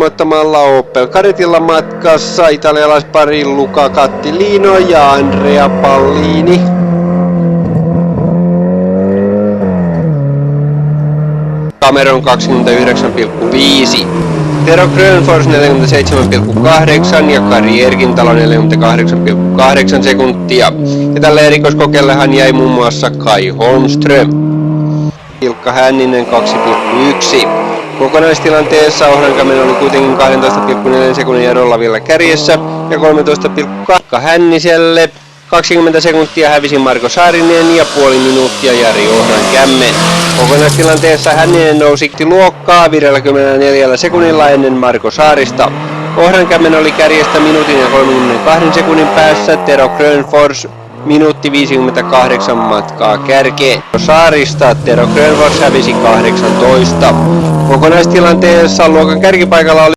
ilmoittamalla Opel Caritilla matkassa italialaispari Luca Cattilino ja Andrea Pallini. Cameron 29,5. Tero Grönfors 47,8 ja Kari Erkintalo 48,8 sekuntia. Ja tälle erikoiskokeellehan jäi muun muassa Kai Holmström. Ilkka Hänninen 2,1. Kokonaistilanteessa Ohrankamen oli kuitenkin 12,4 sekunnin erolla vielä kärjessä ja 13,2 Hänniselle. 20 sekuntia hävisi Marko Saarinen ja puoli minuuttia Jari Ohrankämmen. Kokonaistilanteessa Hänninen nousi luokkaa 54 sekunnilla ennen Marko Saarista. Ohrankämmen oli kärjestä minuutin ja 32 sekunnin päässä, Tero Grönfors minuutti 58 matkaa kärkeen. Saarista Tero Grönfors hävisi 18. Kokonaistilanteessa luokan kärkipaikalla oli